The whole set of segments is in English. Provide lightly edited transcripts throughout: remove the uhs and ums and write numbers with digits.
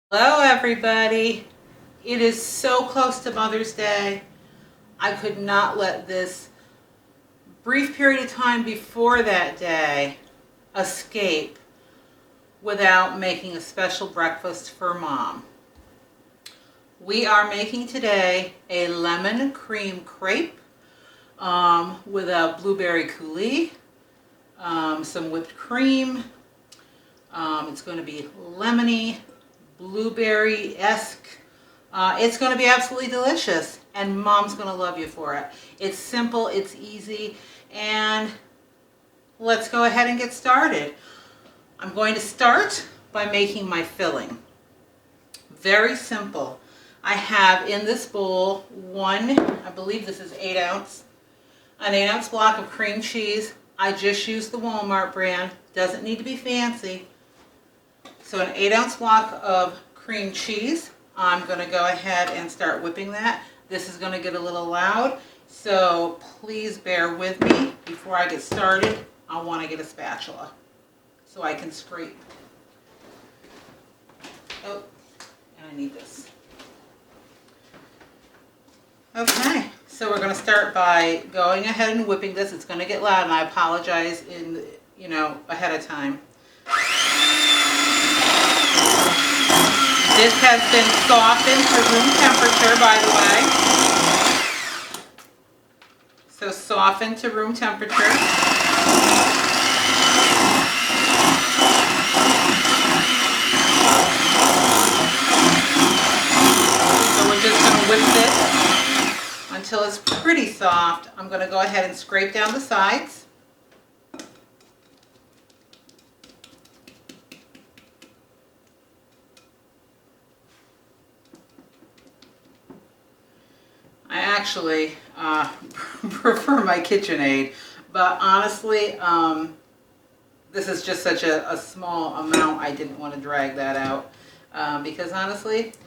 Hello everybody. It is so close to Mother's Day. I could not let this brief period of time before that day escape without making a special breakfast for Mom. We are making today a lemon cream crepe with a blueberry coulis, some whipped cream. It's going to be lemony, blueberry-esque. It's going to be absolutely delicious, and Mom's going to love you for it. It's simple, it's easy, and let's go ahead and get started. I'm going to start by making my filling. Very simple. I have in this bowl I believe this is 8 ounce, an 8 ounce block of cream cheese. I just used the Walmart brand. Doesn't need to be fancy. So an 8 ounce block of cream cheese. I'm going to go ahead and start whipping that. This is going to get a little loud, so please bear with me. Before I get started, I want to get a spatula so I can scrape. Oh, and I need this. Okay, so we're going to start by going ahead and whipping this. It's going to get loud, and I apologize ahead of time. This has been softened to room temperature, by the way. So softened to room temperature. So we're just going to whip this until it's pretty soft. I'm going to go ahead and scrape down the sides. I actually prefer my KitchenAid, but honestly, this is just such a small amount. I didn't want to drag that out because honestly, it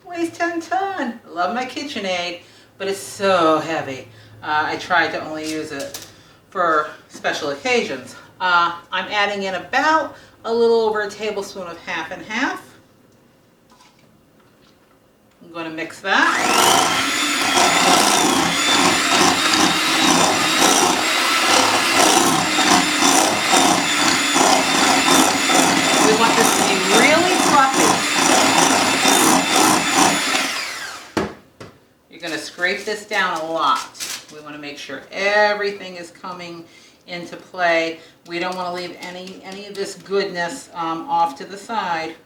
weighs 10 tons. I love my KitchenAid, but it's so heavy. I try to only use it for special occasions. I'm adding in about a little over a tablespoon of half and half. I'm going to mix that. We want this to be really fluffy. You're going to scrape this down a lot. We want to make sure everything is coming into play. We don't want to leave any of this goodness off to the side.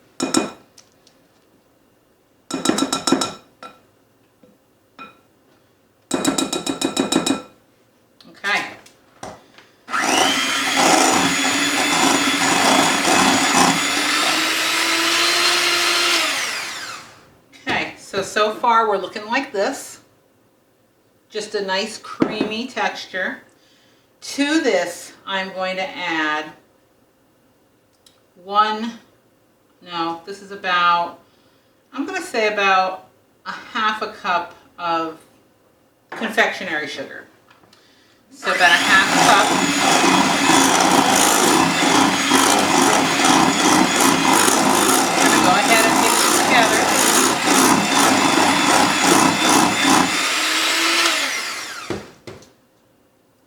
So far we're looking like this. Just a nice creamy texture. To this I'm going to add I'm going to say about a half a cup of confectionery sugar. So about a half cup. I'm going to go ahead and mix it together.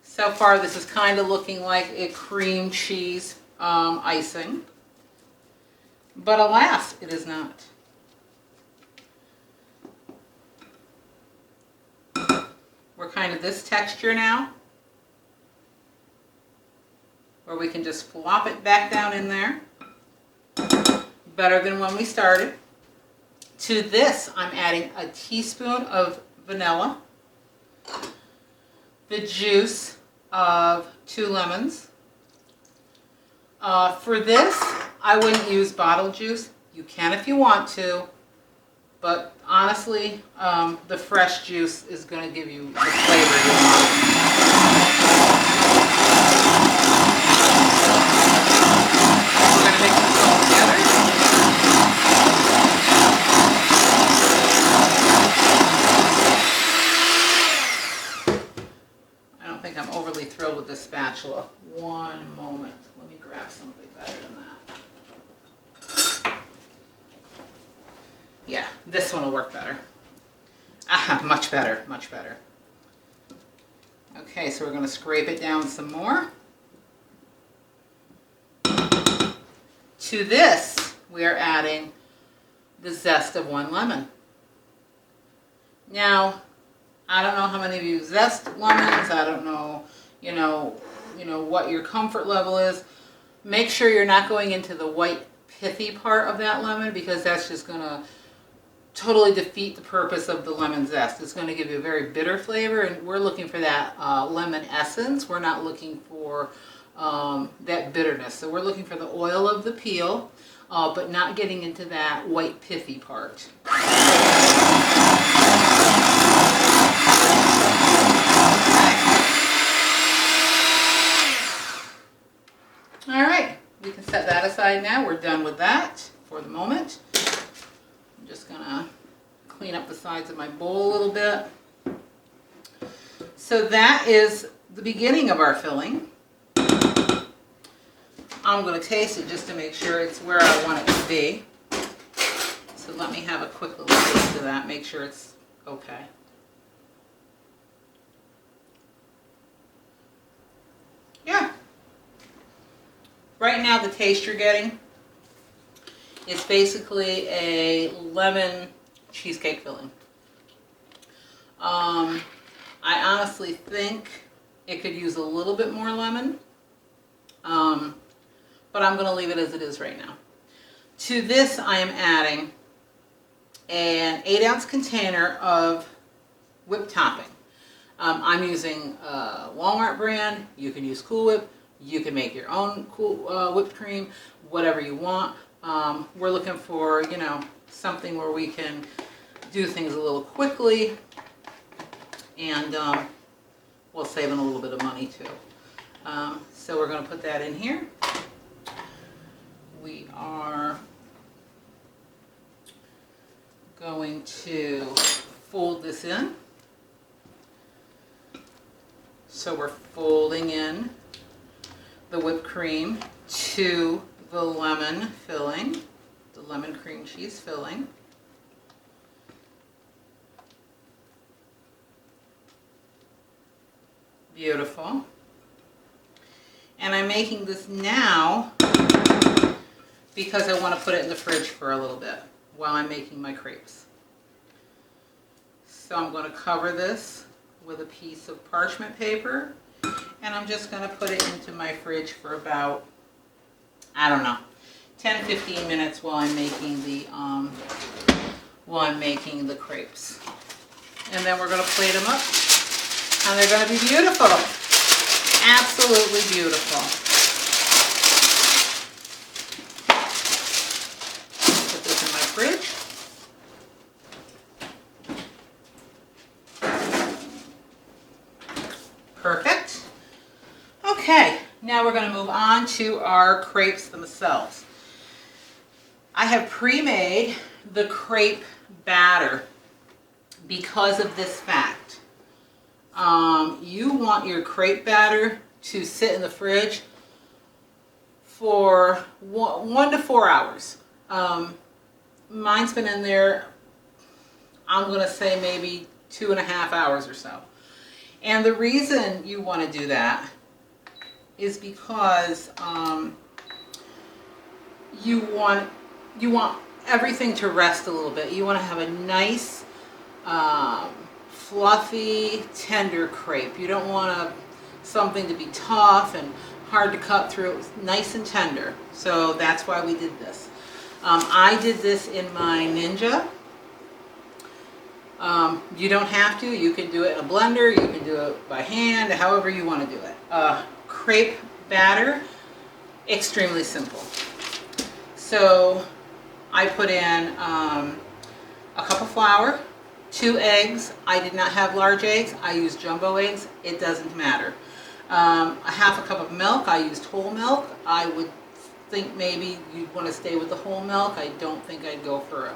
So far, this is kind of looking like a cream cheese icing, but alas, it is not. We're kind of this texture now, where we can just flop it back down in there. Better than when we started. To this, I'm adding a teaspoon of vanilla, the juice of 2 lemons. For this, I wouldn't use bottled juice. You can if you want to, but honestly, the fresh juice is going to give you the flavor you want. We're going to mix this all together. I'm overly thrilled with this spatula. One moment. Let me grab something better than that. Yeah, this one will work better. Ah, much better, much better. Okay, so we're going to scrape it down some more. To this, we are adding the zest of 1 lemon. Now, I don't know how many of you zest lemons. I don't know, you know what your comfort level is. Make sure you're not going into the white pithy part of that lemon, because that's just going to totally defeat the purpose of the lemon zest. It's going to give you a very bitter flavor, and we're looking for that lemon essence. We're not looking for that bitterness. So we're looking for the oil of the peel, but not getting into that white pithy part. All right, we can set that aside now. We're done with that for the moment. I'm just gonna clean up the sides of my bowl a little bit. So that is the beginning of our filling. I'm going to taste it just to make sure it's where I want it to be. So let me have a quick little taste of that, make sure it's okay. Yeah. Right now the taste you're getting is basically a lemon cheesecake filling. I honestly think it could use a little bit more lemon. But I'm going to leave it as it is right now. To this, I am adding an 8-ounce container of whipped topping. I'm using Walmart brand. You can use Cool Whip. You can make your own whipped cream, whatever you want. We're looking for, something where we can do things a little quickly, and we'll save them a little bit of money too. So we're going to put that in here. We are going to fold this in. So we're folding in the whipped cream to the lemon filling, the lemon cream cheese filling. Beautiful. And I'm making this now because I want to put it in the fridge for a little bit while I'm making my crepes. So I'm going to cover this with a piece of parchment paper, and I'm just going to put it into my fridge for about, 10-15 minutes while I'm making the crepes. And then we're going to plate them up, and they're going to be beautiful. Absolutely beautiful. Put this in my fridge. Perfect. Okay, now we're going to move on to our crepes themselves. I have pre-made the crepe batter because of this fact. You want your crepe batter to sit in the fridge for 1 to 4 hours. Mine's been in there, I'm going to say maybe 2.5 hours or so. And the reason you want to do that is because you want everything to rest a little bit. You want to have a nice, fluffy, tender crepe. You don't want something to be tough and hard to cut through. It's nice and tender. So that's why we did this. I did this in my Ninja. You don't have to. You can do it in a blender. You can do it by hand, however you want to do it. Crepe batter, extremely simple. So I put in a cup of flour, 2 eggs. I did not have large eggs. I used jumbo eggs. It doesn't matter. A half a cup of milk. I used whole milk. I would think maybe you'd want to stay with the whole milk. I don't think I'd go for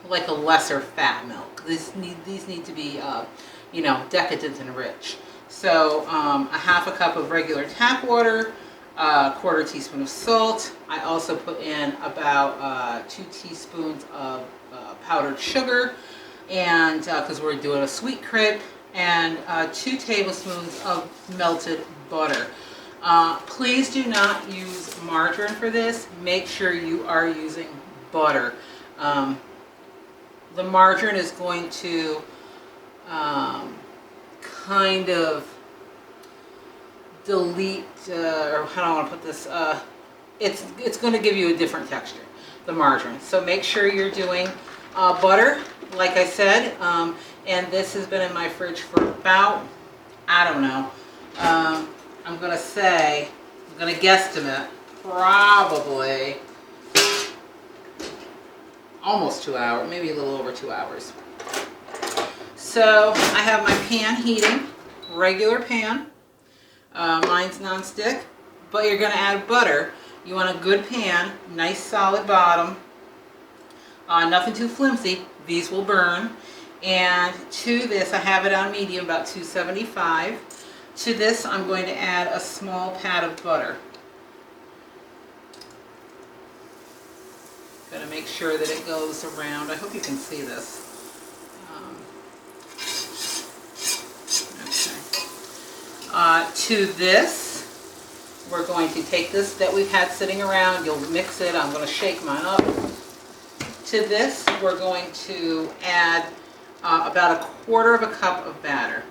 like a lesser fat milk. These need to be decadent and rich. So a half a cup of regular tap water, 1/4 teaspoon of salt. I also put in about 2 teaspoons of powdered sugar, and because we're doing a sweet crepe, and 2 tablespoons of melted butter. Please do not use margarine for this. Make sure you are using butter. The margarine is going to kind of delete, or how do I want to put this, it's going to give you a different texture, the margarine. So make sure you're doing butter, like I said, and this has been in my fridge for about, I don't know, I'm going to guesstimate, probably almost 2 hours, maybe a little over 2 hours. So I have my pan heating, regular pan. Mine's non-stick, but you're going to add butter. You want a good pan, nice solid bottom, nothing too flimsy. These will burn. And to this, I have it on medium, about 275. To this, I'm going to add a small pat of butter. Going to make sure that it goes around. I hope you can see this. To this, we're going to take this that we've had sitting around. You'll mix it. I'm going to shake mine up. To this, we're going to add about 1/4 cup of batter.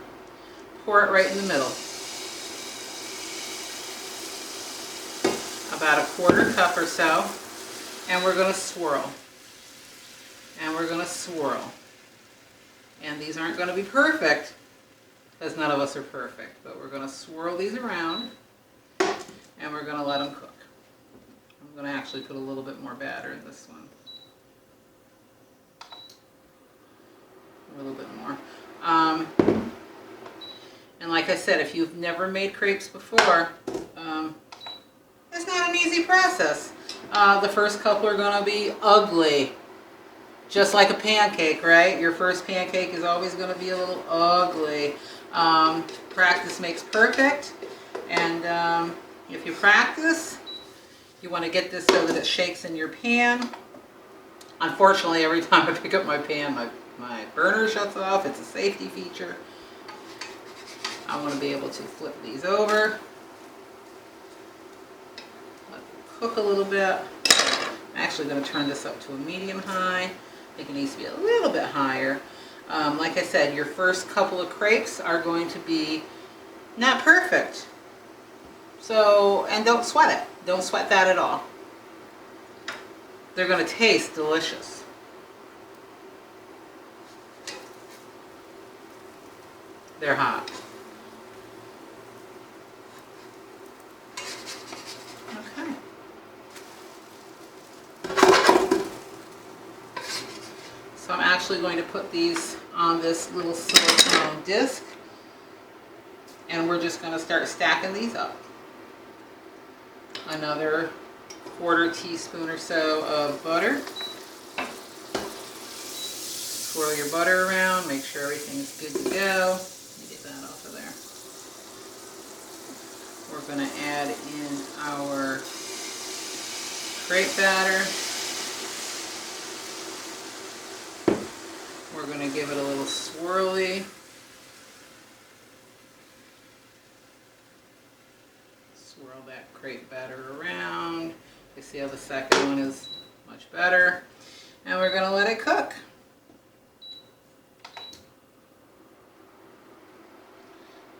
Pour it right in the middle. About 1/4 cup or so. And we're going to swirl. And we're going to swirl. And these aren't going to be perfect, because none of us are perfect, but we're going to swirl these around, and we're going to let them cook. I'm going to actually put a little bit more batter in this one. A little bit more. And like I said, if you've never made crepes before, it's not an easy process. The first couple are going to be ugly. Just like a pancake, right? Your first pancake is always going to be a little ugly. Practice makes perfect, and if you practice, you want to get this so that it shakes in your pan. Unfortunately, every time I pick up my pan, my burner shuts off. It's a safety feature. I want to be able to flip these over, let them cook a little bit. I'm actually going to turn this up to a medium-high. I think it needs to be a little bit higher. Like I said, your first couple of crepes are going to be not perfect. So, and don't sweat it. Don't sweat that at all. They're going to taste delicious. They're hot. Okay. So I'm actually going to put these on this little silicone disc, and we're just going to start stacking these up. Another 1/4 teaspoon or so of butter. Swirl your butter around, make sure everything's good to go. Let me get that off of there. We're going to add in our crepe batter. We're going to give it a little swirly. Swirl that crepe batter around. You see how the second one is much better. And we're going to let it cook.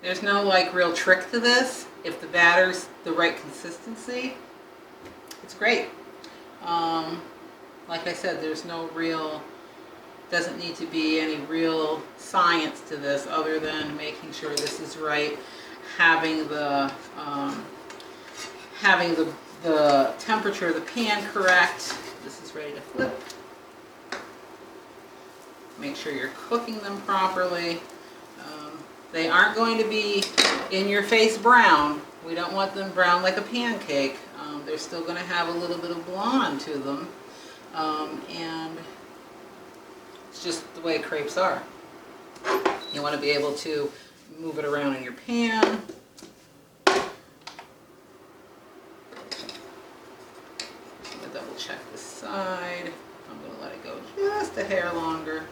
There's no like real trick to this. If the batter's the right consistency, it's great. Like I said, there's no real, doesn't need to be any real science to this other than making sure this is right, having the temperature of the pan correct. This is ready to flip. Make sure you're cooking them properly. They aren't going to be in your face brown. We don't want them brown like a pancake. They're still going to have a little bit of blonde to them. And it's just the way crepes are. You want to be able to move it around in your pan. side. I'm going to let it go just a hair longer.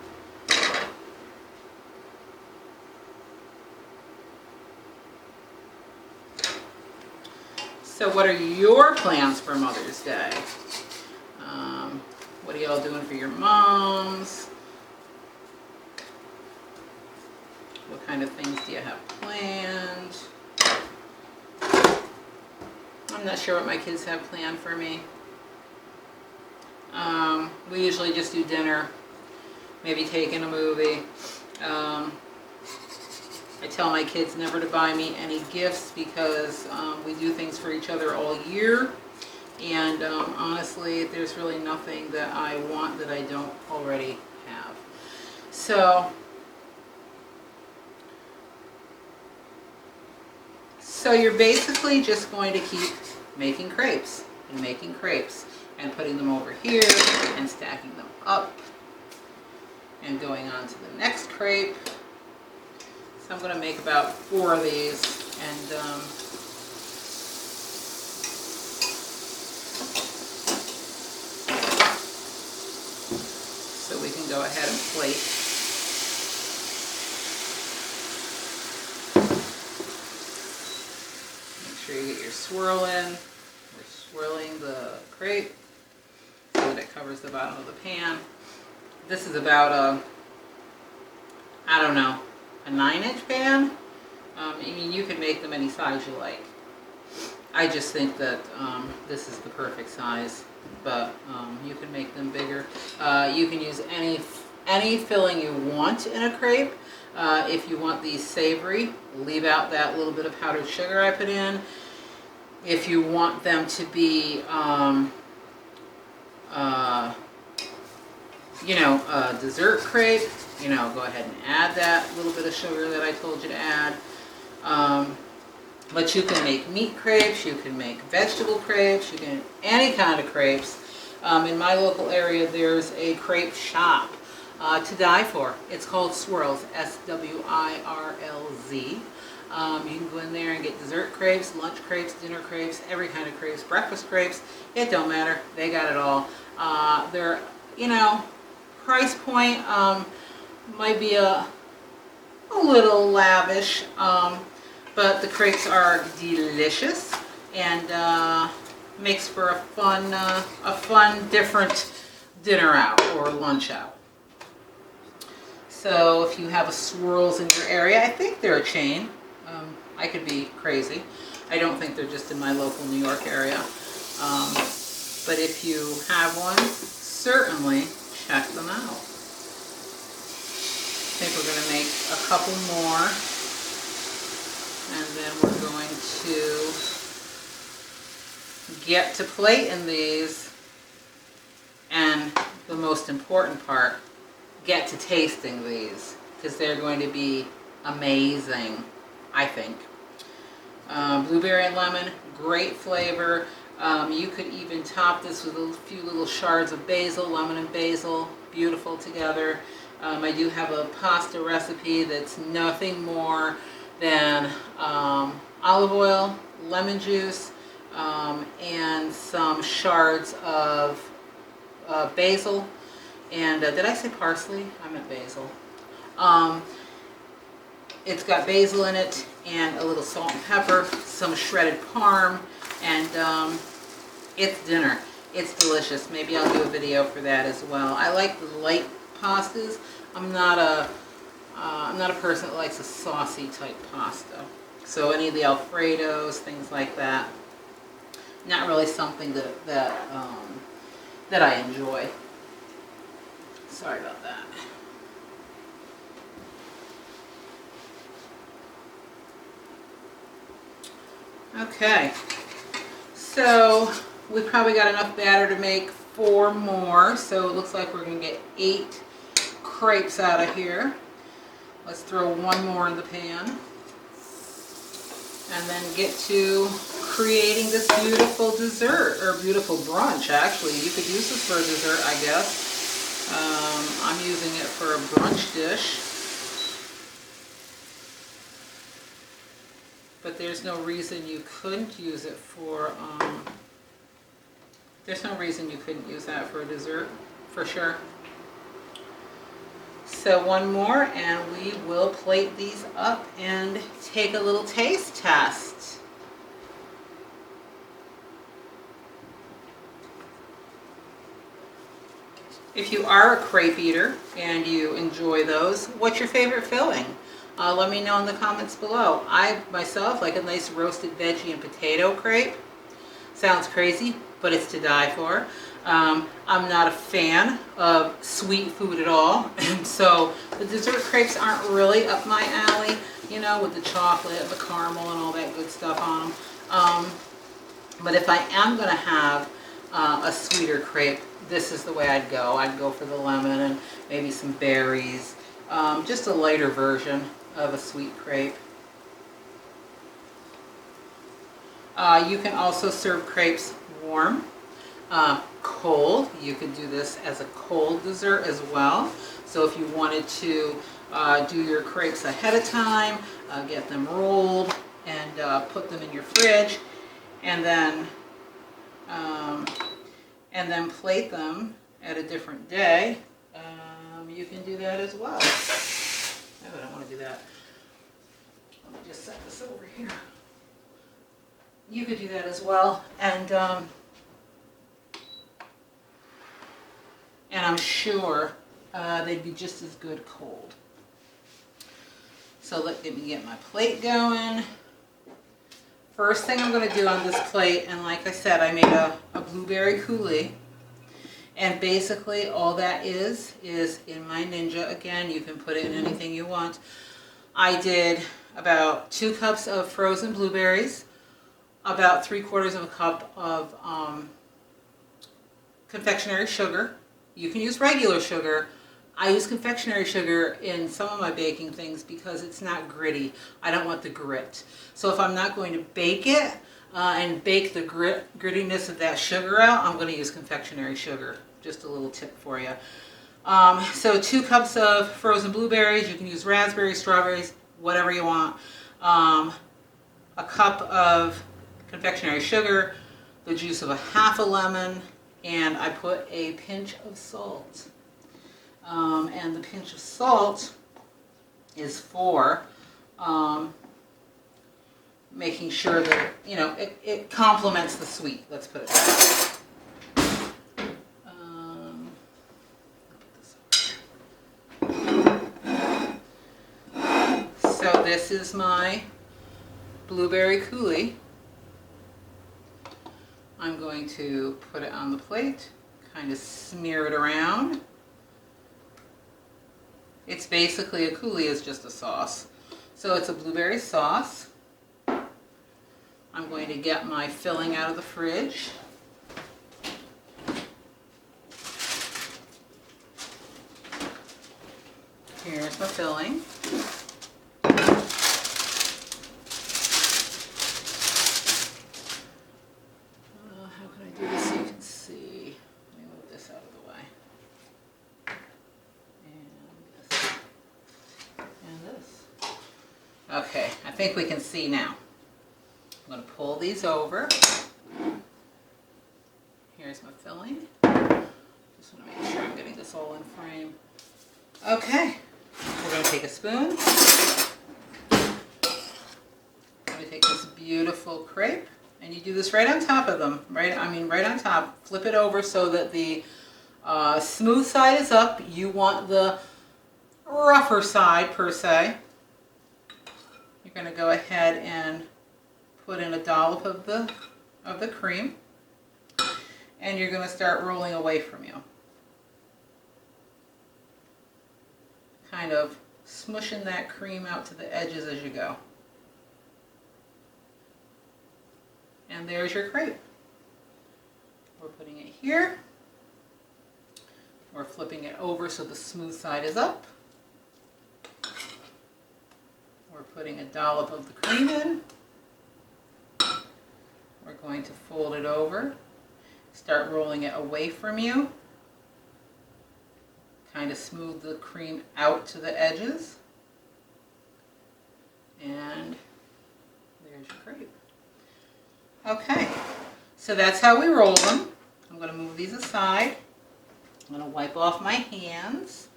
So what are your plans for Mother's Day? What are y'all doing for your moms? What kind of things do you have planned? I'm not sure what my kids have planned for me. We usually just do dinner, maybe take in a movie. I tell my kids never to buy me any gifts because we do things for each other all year. And honestly, there's really nothing that I want that I don't already have. So you're basically just going to keep making crepes and making crepes and putting them over here and stacking them up and going on to the next crepe. So I'm going to make about 4 of these, and so we can go ahead and plate. Make sure you get your swirl in. We're swirling the crepe so that it covers the bottom of the pan. This is about a, I don't know, a 9-inch pan. I mean, you can make them any size you like. I just think that this is the perfect size, but you can make them bigger. You can use any filling you want in a crepe. If you want these savory, leave out that little bit of powdered sugar I put in. If you want them to be, you know, a dessert crepe, you know, go ahead and add that little bit of sugar that I told you to add. But you can make meat crepes, you can make vegetable crepes, you can any kind of crepes. In my local area, there's a crepe shop to die for. It's called Swirls, S-W-I-R-L-Z. You can go in there and get dessert crepes, lunch crepes, dinner crepes, every kind of crepes, breakfast crepes. It don't matter. They got it all. They're, you know, price point might be a little lavish, but the crepes are delicious and makes for a fun, different dinner out or lunch out. So if you have a Swirls in your area, I think they're a chain. I could be crazy. I don't think they're just in my local New York area. But if you have one, certainly check them out. I think we're going to make a couple more. And then we're going to get to plating these. And the most important part, get to tasting these, because they're going to be amazing, I think. Blueberry and lemon, great flavor. You could even top this with a few little shards of basil, lemon and basil, beautiful together. I do have a pasta recipe that's nothing more than olive oil, lemon juice, and some shards of basil. And did I say parsley? I meant basil. It's got basil in it and a little salt and pepper, some shredded parm, and it's dinner. It's delicious. Maybe I'll do a video for that as well. I like the light pastas. I'm not a person that likes a saucy type pasta. So any of the Alfredos, things like that, not really something that I enjoy. Sorry about that. Okay, so we probably got enough batter to make 4 more, so it looks like we're going to get 8 crepes out of here. Let's throw 1 more in the pan and then get to creating this beautiful dessert, or beautiful brunch actually. You could use this for a dessert, I guess. I'm using it for a brunch dish. But there's no reason you couldn't use it for There's no reason you couldn't use that for a dessert, for sure. So one more and we will plate these up and take a little taste test. If you are a crepe eater and you enjoy those, what's your favorite filling? Let me know in the comments below. I myself like a nice roasted veggie and potato crepe. Sounds crazy, but it's to die for. I'm not a fan of sweet food at all, and so the dessert crepes aren't really up my alley, you know, with the chocolate, the caramel, and all that good stuff on them. But if I am going to have a sweeter crepe, this is the way I'd go. I'd go for the lemon and maybe some berries, just a lighter version of a sweet crepe. You can also serve crepes warm, cold. You could do this as a cold dessert as well. So if you wanted to do your crepes ahead of time, get them rolled and put them in your fridge, and then plate them at a different day, you can do that as well. No, I don't want to do that. Let me just set this over here. You could do that as well, and I'm sure they'd be just as good cold. So let me get my plate going. First thing I'm going to do on this plate, and like I said, I made a blueberry coulis, and basically all that is in my Ninja. Again, you can put it in anything you want. I did about 2 cups of frozen blueberries, about 3/4 of a cup of confectionery sugar. You can use regular sugar. I use confectionery sugar in some of my baking things because it's not gritty. I don't want the grit. So if I'm not going to bake it and bake the grittiness of that sugar out, I'm going to use confectionery sugar. Just a little tip for you. So 2 cups of frozen blueberries. You can use raspberries, strawberries, whatever you want. A cup of confectionery sugar, the juice of a half a lemon, and I put a pinch of salt. And the pinch of salt is for making sure that, you know, it complements the sweet. Let's put it that way. So this is my blueberry coulis. I'm going to put it on the plate, kind of smear it around. It's basically, a coulis is just a sauce. So it's a blueberry sauce. I'm going to get my filling out of the fridge. Here's my filling. How can I do this so you can see? Let me move this out of the way. And this. Okay, I think we can see now. I'm going to pull these over. Here's my filling. Just want to make sure I'm getting this all in frame. Okay, we're going to take a spoon. I'm going to take this beautiful crepe, and you do this right on top of them. Right on top. Flip it over so that the smooth side is up. You want the rougher side, per se. You're going to go ahead and put in a dollop of the cream, and you're going to start rolling away from you. Kind of smushing that cream out to the edges as you go. And there's your crepe. We're putting it here. We're flipping it over so the smooth side is up. We're putting a dollop of the cream in. We're going to fold it over, start rolling it away from you, kind of smooth the cream out to the edges, and there's your crepe. Okay, so that's how we roll them. I'm going to move these aside. I'm going to wipe off my hands.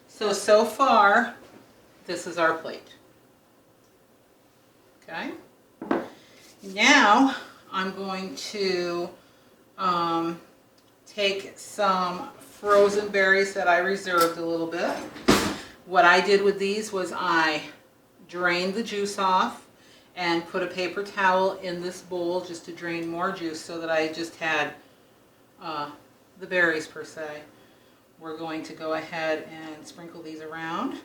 So far, this is our plate. Okay. Now, I'm going to take some frozen berries that I reserved a little bit. What I did with these was I drained the juice off and put a paper towel in this bowl just to drain more juice so that I just had the berries per se. We're going to go ahead and sprinkle these around.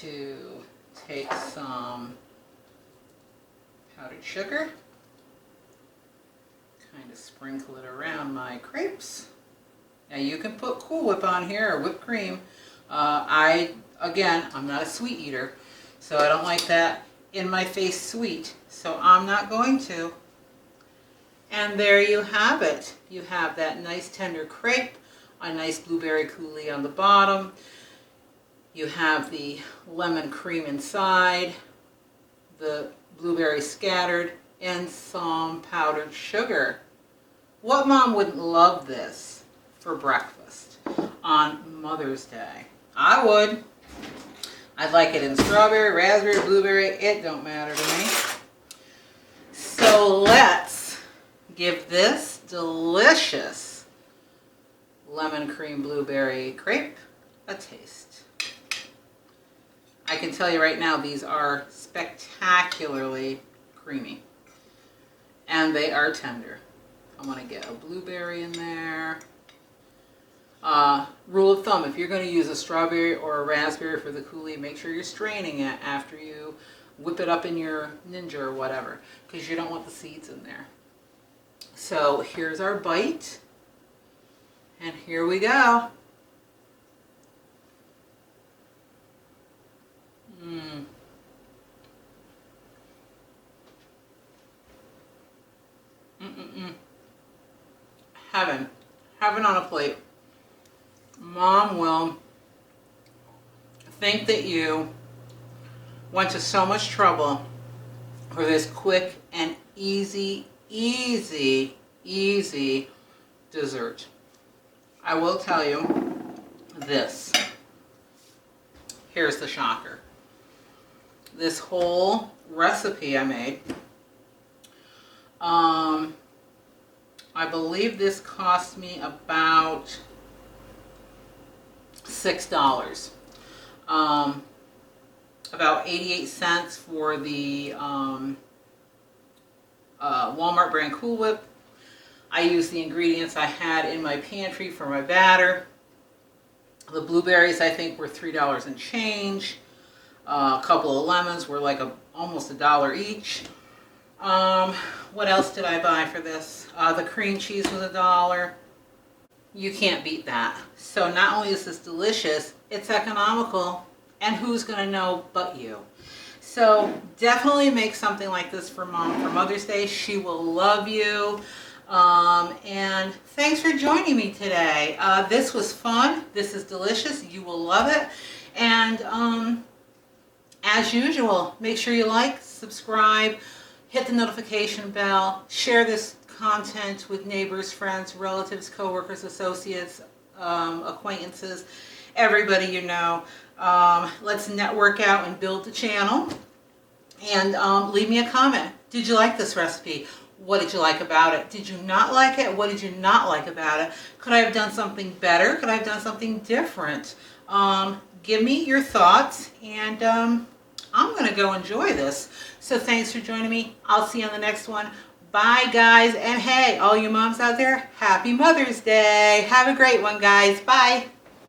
To take some powdered sugar, kind of sprinkle it around my crepes. Now you can put Cool Whip on here or whipped cream. I'm not a sweet eater, so I don't like that in my face sweet, so I'm not going to. And there you have it. You have that nice tender crepe, a nice blueberry coulis on the bottom. You have the lemon cream inside, the blueberry scattered, and some powdered sugar. What mom wouldn't love this for breakfast on Mother's Day? I would. I'd like it in strawberry, raspberry, blueberry. It don't matter to me. So let's give this delicious lemon cream blueberry crepe a taste. I can tell you right now, these are spectacularly creamy. And they are tender. I'm going to get a blueberry in there. Rule of thumb, if you're going to use a strawberry or a raspberry for the coulis, make sure you're straining it after you whip it up in your Ninja or whatever, because you don't want the seeds in there. So here's our bite. And here we go. Heaven on a plate. Mom will think that you went to so much trouble for this quick and easy dessert. I will tell you this. Here's the shocker. This whole recipe I made, I believe this cost me about $6. About 88 cents for the Walmart brand Cool Whip. I used the ingredients I had in my pantry for my batter. The blueberries I think were $3 and change. A couple of lemons were like almost $1 each. What else did I buy for this? The cream cheese was $1. You can't beat that. So not only is this delicious, it's economical, and who's going to know but you? So definitely make something like this for Mom for Mother's Day. She will love you. And thanks for joining me today. This was fun. This is delicious. You will love it. And as usual, make sure you like, subscribe, hit the notification bell, share this content with neighbors, friends, relatives, coworkers, associates, acquaintances, everybody you know. Let's network out and build the channel. And leave me a comment. Did you like this recipe? What did you like about it? Did you not like it? What did you not like about it? Could I have done something better? Could I have done something different? Give me your thoughts, and I'm going to go enjoy this. So thanks for joining me. I'll see you on the next one. Bye, guys. And hey, all you moms out there, happy Mother's Day. Have a great one, guys. Bye.